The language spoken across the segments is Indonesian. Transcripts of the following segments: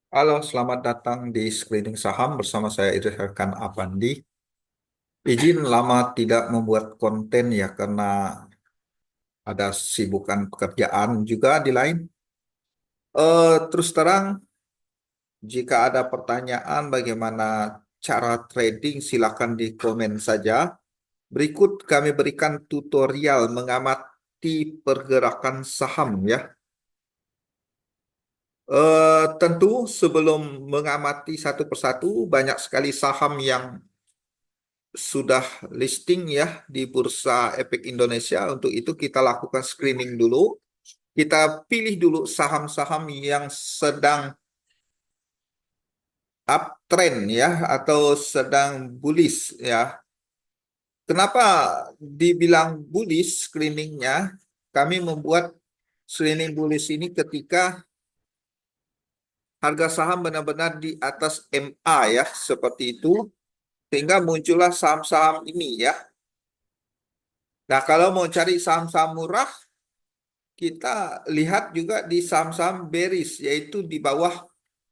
Halo, selamat datang di Screening Saham bersama saya Idris Rekan Apandi. Izin lama tidak membuat konten ya karena ada sibukan pekerjaan juga di lain. Terus terang, jika ada pertanyaan bagaimana cara trading, silakan di komen saja. Berikut kami berikan tutorial mengamati pergerakan saham ya. Tentu sebelum mengamati satu persatu, banyak sekali saham yang sudah listing ya di Bursa Efek Indonesia. Untuk itu kita lakukan screening dulu. Kita pilih dulu saham-saham yang sedang uptrend ya atau sedang bullish ya. Kenapa dibilang bullish screeningnya? Kami membuat screening bullish ini ketika harga saham benar-benar di atas MA ya, seperti itu. Sehingga muncullah saham-saham ini ya. Nah, kalau mau cari saham-saham murah, kita lihat juga di saham-saham bearish, yaitu di bawah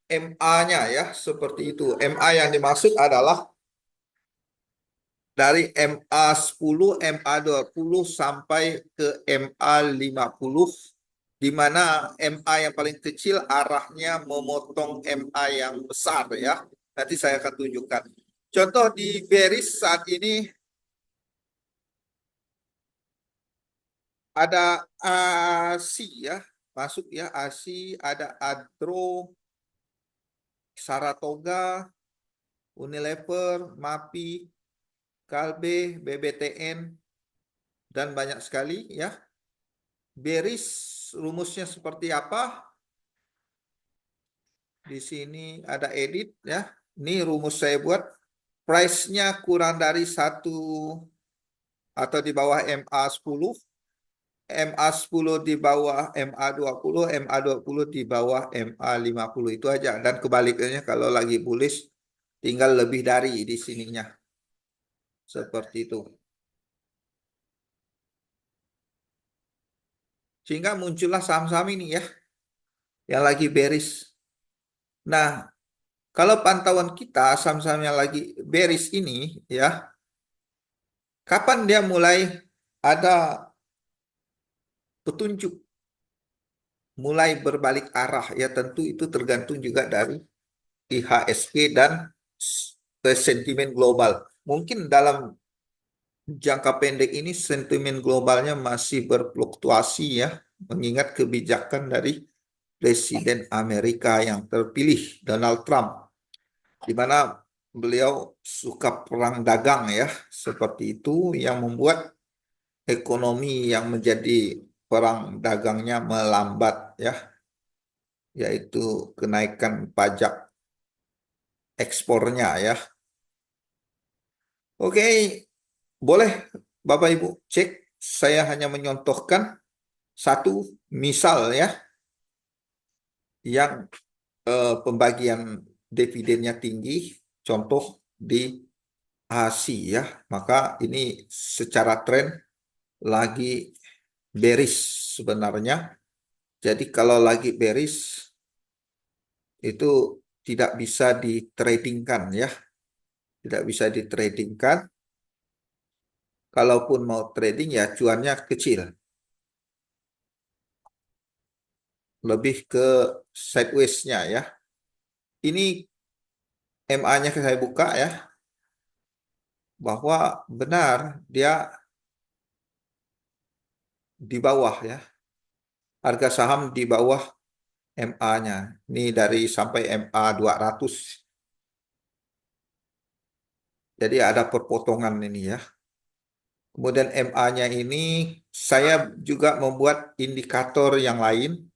MA-nya ya, seperti itu. MA yang dimaksud adalah dari MA 10, MA 20 sampai ke MA 50, di mana MA yang paling kecil arahnya memotong MA yang besar ya. Nanti saya akan tunjukkan. Contoh di bearish saat ini ada ASI ya, masuk ya ASI, ada Adro, Saratoga, Unilever, MAPI, Kalbe, BBTN, dan banyak sekali ya. Bearish rumusnya seperti apa? Di sini ada edit ya. Ini rumus saya buat. Price-nya kurang dari satu atau di bawah MA 10, MA 10 di bawah MA 20, MA 20 di bawah MA 50. Itu aja. Dan kebalikannya kalau lagi bullish tinggal lebih dari di sininya. Seperti itu. Sehingga muncullah saham-saham ini ya, yang lagi bearish. Nah, kalau pantauan kita saham-saham yang lagi bearish ini ya, kapan dia mulai ada petunjuk, mulai berbalik arah ya, tentu itu tergantung juga dari IHSG dan sentimen global. Mungkin dalam jangka pendek ini sentimen globalnya masih berfluktuasi ya, mengingat kebijakan dari Presiden Amerika yang terpilih Donald Trump, di mana beliau suka perang dagang ya, seperti itu yang membuat ekonomi yang menjadi perang dagangnya melambat ya, yaitu kenaikan pajak ekspornya ya. Oke, boleh Bapak Ibu cek, saya hanya menyontohkan satu misal ya, yang pembagian dividennya tinggi, contoh di ASI ya, maka ini secara tren lagi bearish sebenarnya. Jadi kalau lagi bearish itu tidak bisa ditradingkan ya, tidak bisa ditradingkan. Kalaupun mau trading ya cuannya kecil, lebih ke sideways-nya ya. Ini MA-nya saya buka ya, bahwa benar dia di bawah ya. Harga saham di bawah MA-nya. Ini dari sampai MA 200. Jadi ada perpotongan ini ya. Kemudian MA-nya ini saya juga membuat indikator yang lain.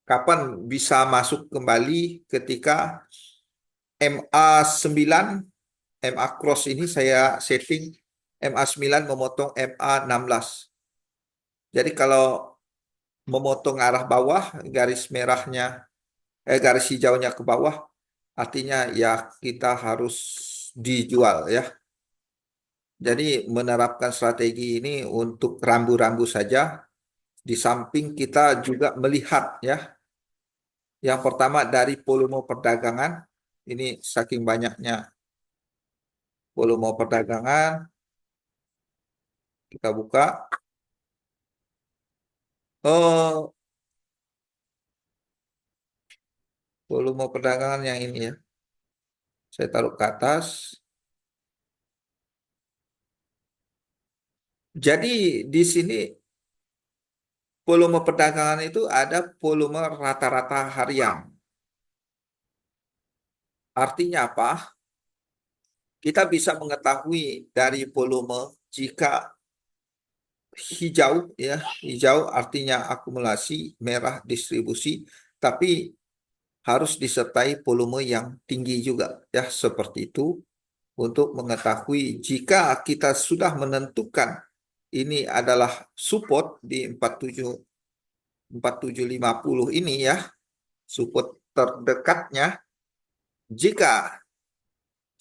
Kapan bisa masuk kembali ketika MA 9, MA cross ini saya setting MA 9 memotong MA 16. Jadi kalau memotong arah bawah, garis merahnya, garis hijaunya ke bawah, artinya ya kita harus dijual ya. Jadi menerapkan strategi ini untuk rambu-rambu saja. Di samping kita juga melihat ya Yang pertama dari volume perdagangan. Ini saking banyaknya volume perdagangan, kita buka. Oh, volume perdagangan yang ini ya. Saya taruh ke atas. Jadi di sini volume perdagangan itu ada volume rata-rata harian. Artinya apa? Kita bisa mengetahui dari volume jika hijau ya, hijau artinya akumulasi, merah distribusi, tapi harus disertai volume yang tinggi juga ya, seperti itu untuk mengetahui jika kita sudah menentukan ini adalah support di 47 4750 ini ya, support terdekatnya. Jika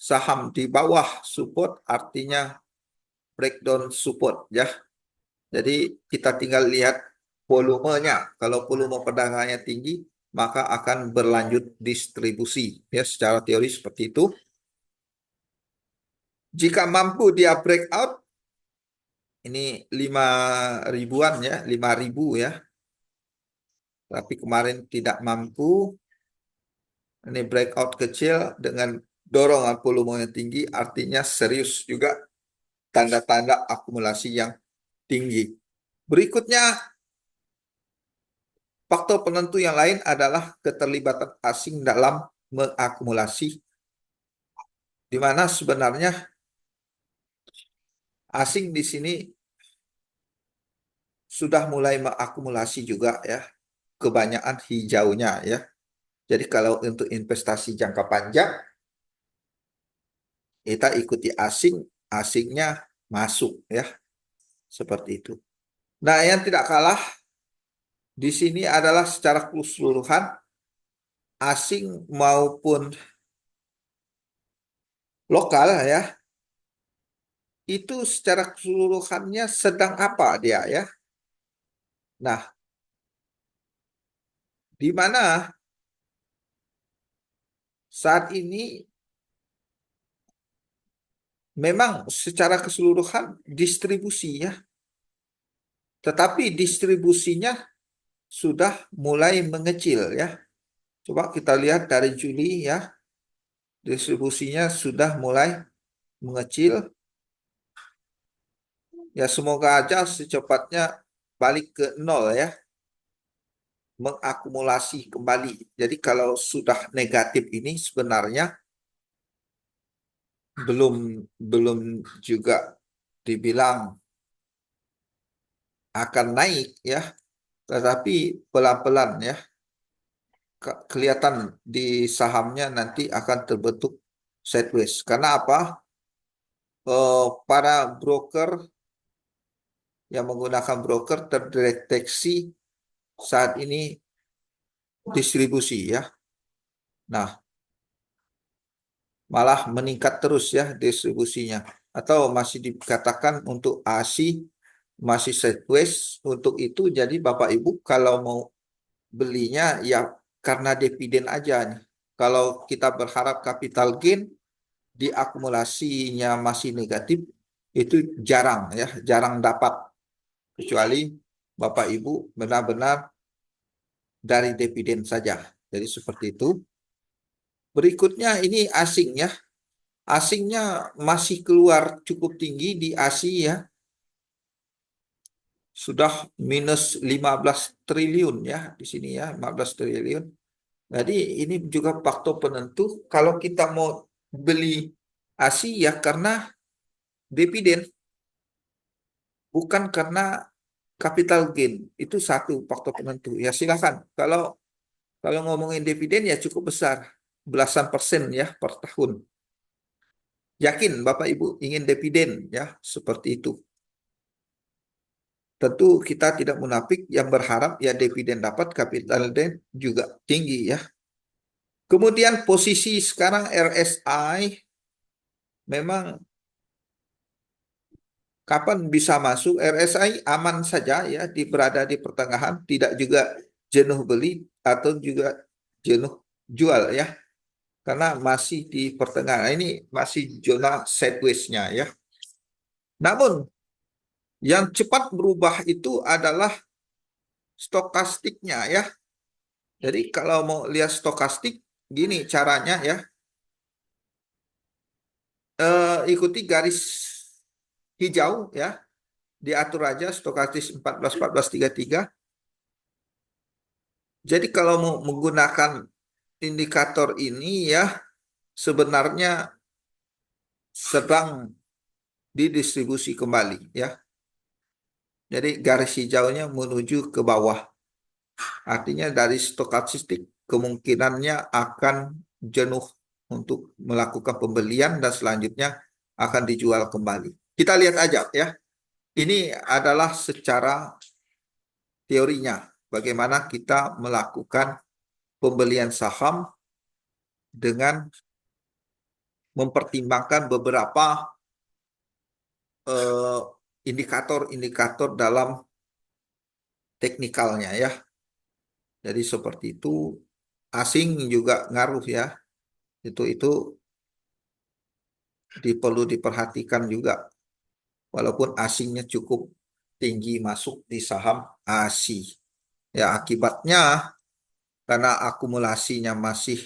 saham di bawah support artinya breakdown support ya. Jadi kita tinggal lihat volumenya. Kalau volume perdagangannya tinggi, maka akan berlanjut distribusi ya, secara teori seperti itu. Jika mampu dia breakout, ini 5 ribuan ya, 5.000 ya. Tapi kemarin tidak mampu. Ini breakout kecil dengan dorongan volume yang tinggi, artinya serius juga tanda-tanda akumulasi yang tinggi. Berikutnya, faktor penentu yang lain adalah keterlibatan asing dalam mengakumulasi, di mana sebenarnya asing di sini sudah mulai mengakumulasi juga ya, kebanyakan hijaunya ya. Jadi kalau untuk investasi jangka panjang, kita ikuti asing, asingnya masuk ya, seperti itu. Nah, yang tidak kalah di sini adalah secara keseluruhan asing maupun lokal ya, itu secara keseluruhannya sedang apa dia ya. Nah, di mana saat ini memang secara keseluruhan distribusi ya, tetapi distribusinya sudah mulai mengecil ya. Coba kita lihat dari Juli ya, distribusinya sudah mulai mengecil. Ya semoga aja secepatnya balik ke nol ya, mengakumulasi kembali. Jadi kalau sudah negatif ini sebenarnya belum belum juga dibilang akan naik ya, tetapi pelan-pelan ya. Kelihatan di sahamnya nanti akan terbentuk sideways. Karena apa? Para broker yang menggunakan broker terdeteksi saat ini distribusi ya. Nah, malah meningkat terus ya distribusinya. Atau masih dikatakan untuk ASI masih sideways. Untuk itu jadi Bapak Ibu kalau mau belinya ya karena dividen aja nih. Kalau kita berharap capital gain diakumulasinya masih negatif, itu jarang ya, jarang dapat. Kecuali Bapak Ibu benar-benar dari dividen saja. Jadi seperti itu. Berikutnya ini asing ya. Asingnya masih keluar cukup tinggi di Asia, sudah minus 15 triliun ya di sini ya, 15 triliun. Jadi ini juga faktor penentu kalau kita mau beli Asia karena dividen, bukan karena capital gain. Itu satu faktor penentu. Ya silakan. Kalau kalau ngomongin dividen ya cukup besar, belasan persen ya per tahun. Yakin Bapak Ibu ingin dividen ya, seperti itu. Tentu kita tidak munafik yang berharap ya dividen dapat, capital gain juga tinggi ya. Kemudian posisi sekarang RSI memang kapan bisa masuk, RSI aman saja ya, berada di pertengahan, tidak juga jenuh beli atau juga jenuh jual ya, karena masih di pertengahan. Ini masih zona sideways-nya ya. Namun yang cepat berubah itu adalah stokastiknya ya. Jadi kalau mau lihat stokastik, gini caranya ya. Ikuti garis hijau ya, diatur aja stokastis 14 14 33. Jadi kalau mau menggunakan indikator ini ya, sebenarnya sedang didistribusi kembali ya. Jadi garis hijaunya menuju ke bawah. Artinya dari stokastik kemungkinannya akan jenuh untuk melakukan pembelian dan selanjutnya akan dijual kembali. Kita lihat aja ya. Ini adalah secara teorinya bagaimana kita melakukan pembelian saham dengan mempertimbangkan beberapa indikator-indikator dalam teknikalnya ya. Jadi seperti itu, asing juga ngaruh ya. Itu perlu diperhatikan juga. Walaupun asingnya cukup tinggi masuk di saham ASI. Ya akibatnya karena akumulasinya masih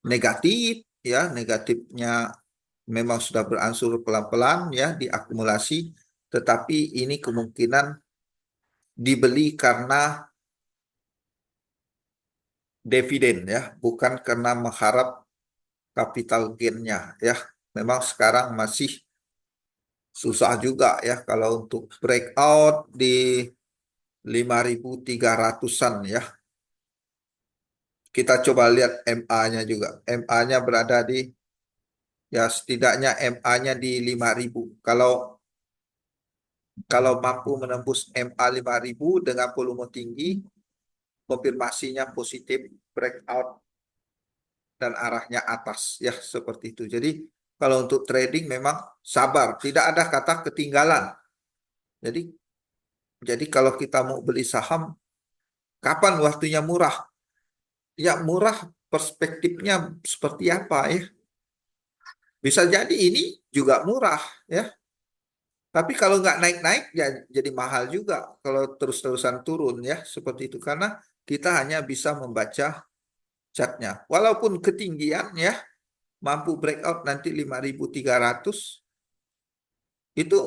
negatif ya, negatifnya memang sudah berangsur pelan-pelan ya diakumulasi, tetapi ini kemungkinan dibeli karena dividen ya, bukan karena mengharap capital gain-nya ya. Memang sekarang masih susah juga ya kalau untuk breakout di 5.300-an ya. Kita coba lihat MA-nya juga. MA-nya berada di ya setidaknya MA-nya di 5.000. Kalau mampu menembus MA 5.000 dengan volume tinggi, konfirmasinya positif breakout dan arahnya atas ya seperti itu. Jadi kalau untuk trading memang sabar, tidak ada kata ketinggalan. Jadi kalau kita mau beli saham, kapan waktunya murah? Ya murah perspektifnya seperti apa ya? Bisa jadi ini juga murah ya. Tapi kalau nggak naik-naik ya jadi mahal juga kalau terus-terusan turun ya seperti itu karena kita hanya bisa membaca chartnya. Walaupun ketinggian ya mampu breakout nanti 5.300 itu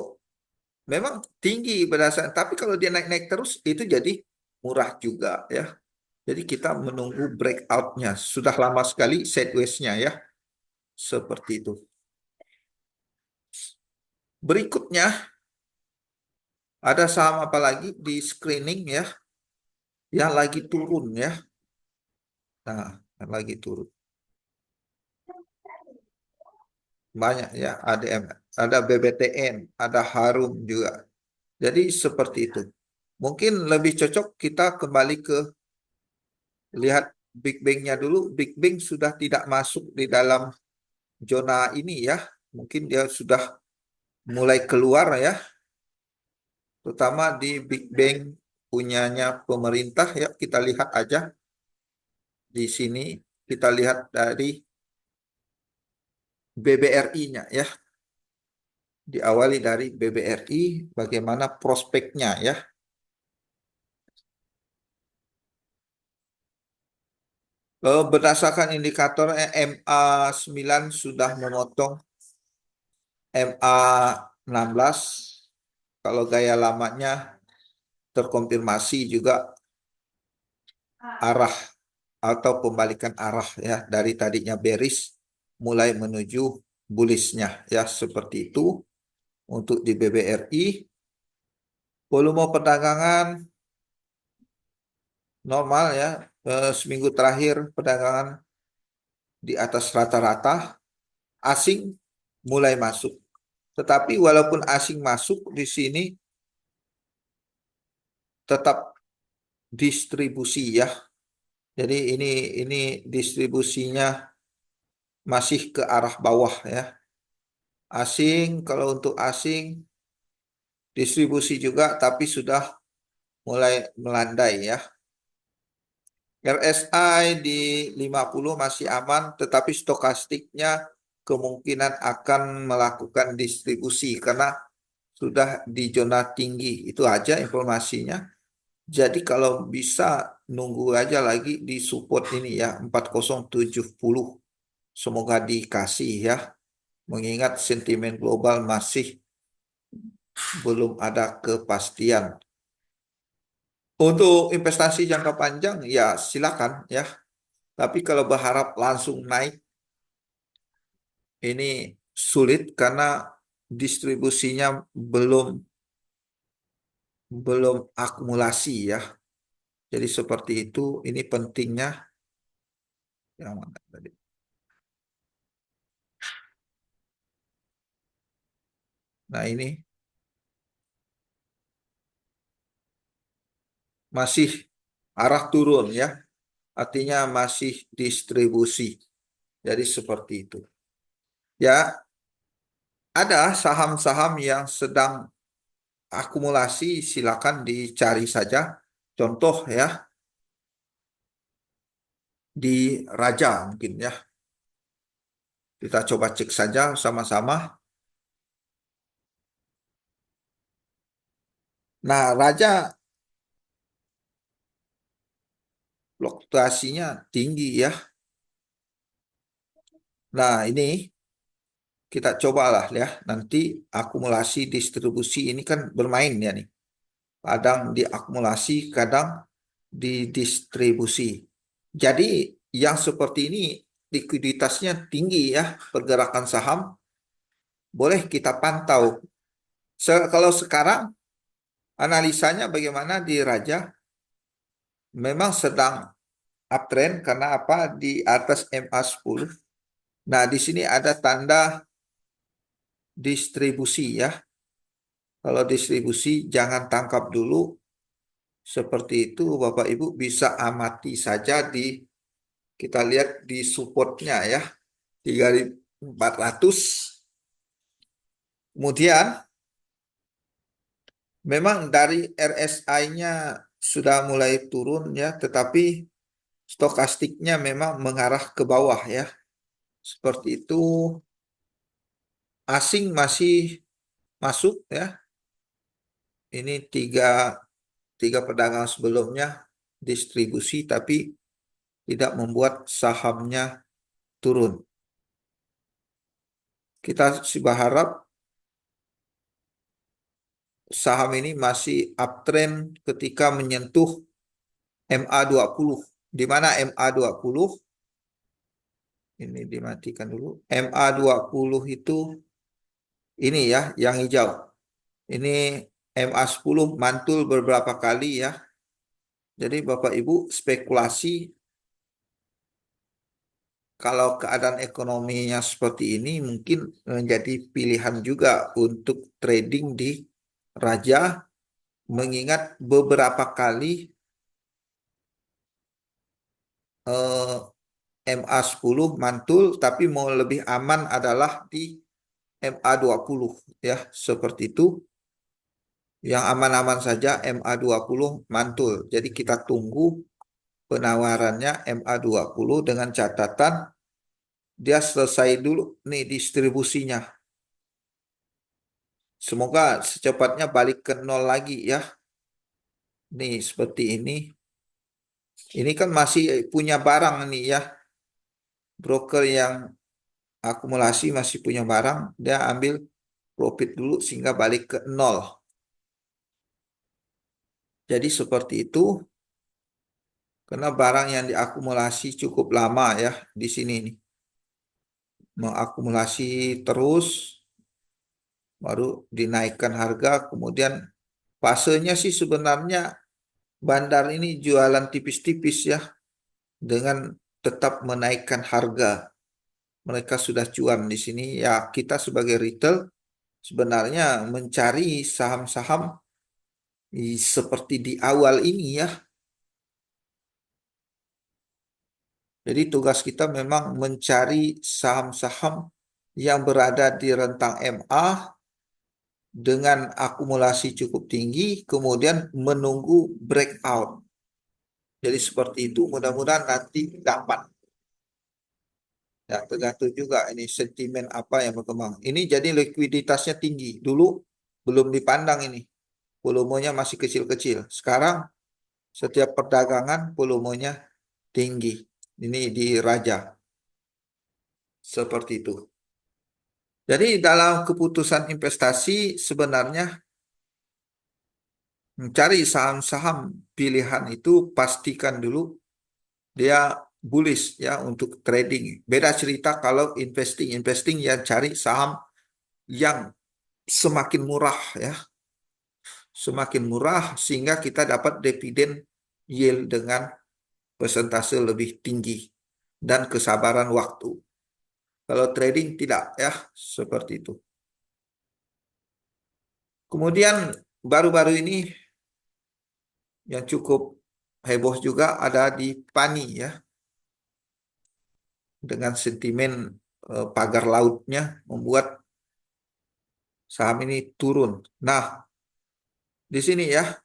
memang tinggi berdasarkan. Tapi kalau dia naik-naik terus itu jadi murah juga ya. Jadi kita menunggu breakoutnya. Sudah lama sekali sideways-nya ya. Seperti itu. Berikutnya ada saham apa lagi di screening ya yang lagi turun ya. Nah, yang lagi turun. Banyak ya, ADM, ada BBTN, ada Harum juga. Jadi seperti itu. Mungkin lebih cocok kita kembali ke lihat Big Bang-nya dulu. Big Bang sudah tidak masuk di dalam zona ini ya. Mungkin dia sudah mulai keluar ya. Terutama di Big Bang punyanya pemerintah ya. Kita lihat aja di sini. Kita lihat dari BBRI-nya ya. Diawali dari BBRI bagaimana prospeknya ya. Berdasarkan indikator MA9 sudah memotong MA16. Kalau gaya lamanya terkonfirmasi juga arah atau pembalikan arah ya dari tadinya bearish mulai menuju bullishnya ya seperti itu untuk di BBRI. Volume perdagangan normal ya, seminggu terakhir perdagangan di atas rata-rata, asing mulai masuk. Tetapi walaupun asing masuk di sini tetap distribusi ya. Jadi ini distribusinya masih ke arah bawah ya. Asing kalau untuk asing distribusi juga tapi sudah mulai melandai ya. RSI di 50 masih aman, tetapi stokastiknya kemungkinan akan melakukan distribusi karena sudah di zona tinggi. Itu aja informasinya. Jadi kalau bisa nunggu aja lagi di support ini ya 4070. Semoga dikasih ya. Mengingat sentimen global masih belum ada kepastian. Untuk investasi jangka panjang ya silakan ya. Tapi kalau berharap langsung naik ini sulit karena distribusinya belum belum akumulasi ya. Jadi seperti itu. Ini pentingnya yang mana tadi? Nah ini masih arah turun ya. Artinya masih distribusi. Jadi seperti itu. Ya, ada saham-saham yang sedang akumulasi, silakan dicari saja. Contoh ya, di Raja mungkin ya. Kita coba cek saja sama-sama. Nah, Raja fluktuasinya tinggi ya. Nah, ini kita cobalah ya. Nanti akumulasi distribusi ini kan bermain ya nih. Kadang diakumulasi, kadang didistribusi. Jadi yang seperti ini likuiditasnya tinggi ya, pergerakan saham boleh kita pantau. Kalau sekarang analisanya bagaimana di Raja? Memang sedang uptrend karena apa? Di atas MA10. Nah, di sini ada tanda distribusi ya. Kalau distribusi jangan tangkap dulu. Seperti itu Bapak Ibu bisa amati saja di kita lihat di supportnya ya. 3.400. Kemudian memang dari RSI-nya sudah mulai turun ya, tetapi stokastiknya memang mengarah ke bawah ya. Seperti itu, asing masih masuk ya. Ini tiga pedagang sebelumnya distribusi tapi tidak membuat sahamnya turun. Kita sih berharap saham ini masih uptrend ketika menyentuh MA20. Di mana MA20? Ini dimatikan dulu. MA20 itu ini ya, yang hijau. Ini MA10 mantul beberapa kali ya. Jadi Bapak Ibu spekulasi kalau keadaan ekonominya seperti ini mungkin menjadi pilihan juga untuk trading di Raja mengingat beberapa kali MA10 mantul tapi mau lebih aman adalah di MA20 ya seperti itu. Yang aman-aman saja MA20 mantul. Jadi kita tunggu penawarannya MA20 dengan catatan dia selesai dulu nih distribusinya. Semoga secepatnya balik ke nol lagi ya. Nih seperti ini. Ini kan masih punya barang nih ya. Broker yang akumulasi masih punya barang, dia ambil profit dulu sehingga balik ke nol. Jadi seperti itu karena barang yang diakumulasi cukup lama ya di sini nih. Mengakumulasi terus baru dinaikkan harga, kemudian fasenya sih sebenarnya bandar ini jualan tipis-tipis ya dengan tetap menaikkan harga. Mereka sudah cuan di sini ya, kita sebagai retail sebenarnya mencari saham-saham seperti di awal ini ya. Jadi tugas kita memang mencari saham-saham yang berada di rentang MA dengan akumulasi cukup tinggi, kemudian menunggu breakout. Jadi seperti itu, mudah-mudahan nanti dapat. Ya, tergantung juga ini sentimen apa yang berkembang. Ini jadi likuiditasnya tinggi. Dulu belum dipandang ini. Volumenya masih kecil-kecil. Sekarang setiap perdagangan volumenya tinggi. Ini di Raja. Seperti itu. Jadi dalam keputusan investasi sebenarnya mencari saham-saham pilihan itu pastikan dulu dia bullish ya untuk trading. Beda cerita kalau investing. Investing yang cari saham yang semakin murah ya. Semakin murah sehingga kita dapat dividen yield dengan persentase lebih tinggi dan kesabaran waktu. Kalau trading tidak ya, seperti itu. Kemudian baru-baru ini yang cukup heboh juga ada di PANI ya, dengan sentimen pagar lautnya membuat saham ini turun. Nah, di sini ya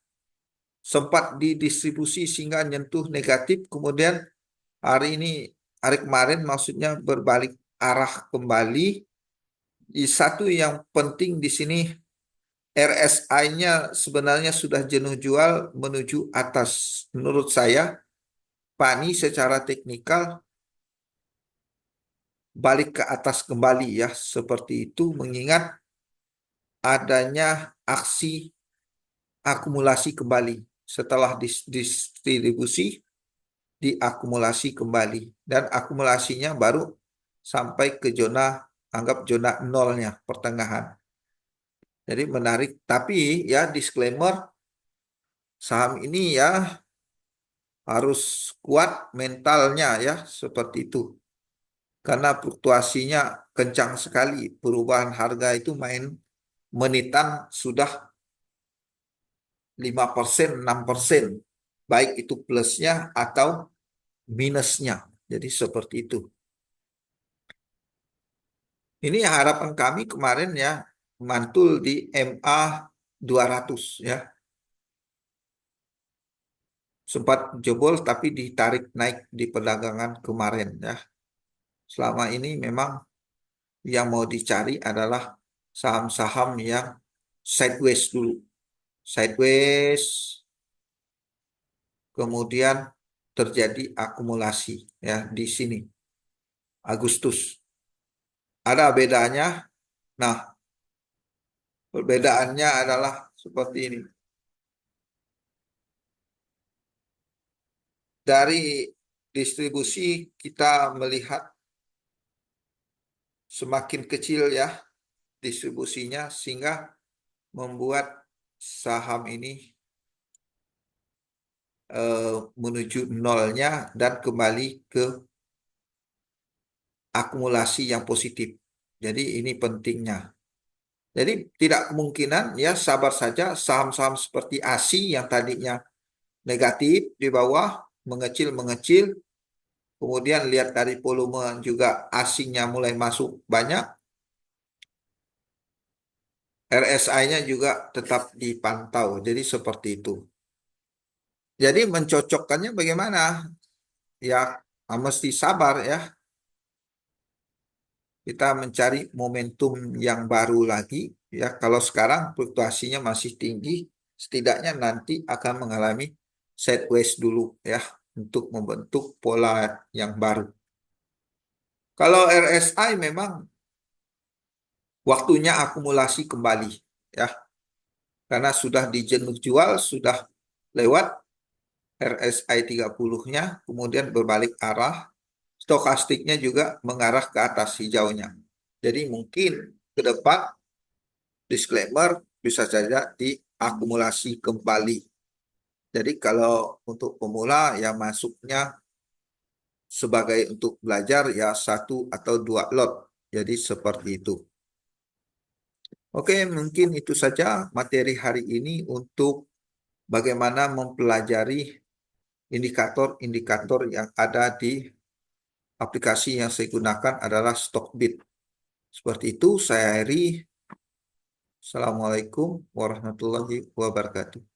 sempat didistribusi sehingga nyentuh negatif, kemudian hari ini, hari kemarin maksudnya berbalik arah kembali. Satu yang penting di sini RSI-nya sebenarnya sudah jenuh jual menuju atas. Menurut saya, PANI secara teknikal balik ke atas kembali ya, seperti itu mengingat adanya aksi akumulasi kembali setelah distribusi diakumulasi kembali dan akumulasinya baru sampai ke zona anggap zona nolnya pertengahan. Jadi menarik, tapi ya disclaimer saham ini ya harus kuat mentalnya ya seperti itu. Karena fluktuasinya kencang sekali, perubahan harga itu main menitan sudah 5%, 6%, baik itu plusnya atau minusnya. Jadi seperti itu. Ini harapan kami kemarin ya, mantul di MA 200 ya. Sempat jebol tapi ditarik naik di perdagangan kemarin ya. Selama ini memang yang mau dicari adalah saham-saham yang sideways dulu. Sideways, kemudian terjadi akumulasi ya di sini. Agustus. Ada bedanya. Nah, perbedaannya adalah seperti ini. Dari distribusi kita melihat semakin kecil ya distribusinya sehingga membuat saham ini menuju nolnya dan kembali ke akumulasi yang positif. Jadi ini pentingnya. Jadi tidak kemungkinan ya sabar saja saham-saham seperti ASI yang tadinya negatif di bawah mengecil-mengecil, kemudian lihat dari volume juga asingnya mulai masuk banyak, RSI-nya juga tetap dipantau. Jadi seperti itu. Jadi mencocokkannya bagaimana? Ya mesti sabar ya. Kita mencari momentum yang baru lagi. Ya kalau sekarang fluktuasinya masih tinggi, setidaknya nanti akan mengalami sideways dulu ya untuk membentuk pola yang baru. Kalau RSI memang waktunya akumulasi kembali ya. Karena sudah dijenuh jual, sudah lewat RSI 30-nya, kemudian berbalik arah, stokastiknya juga mengarah ke atas hijaunya. Jadi mungkin ke depan disclaimer bisa saja diakumulasi kembali. Jadi kalau untuk pemula yang masuknya sebagai untuk belajar ya satu atau dua lot. Jadi seperti itu. Oke, mungkin itu saja materi hari ini untuk bagaimana mempelajari indikator-indikator yang ada di aplikasi yang saya gunakan adalah Stockbit. Seperti itu, saya Heri. Assalamualaikum warahmatullahi wabarakatuh.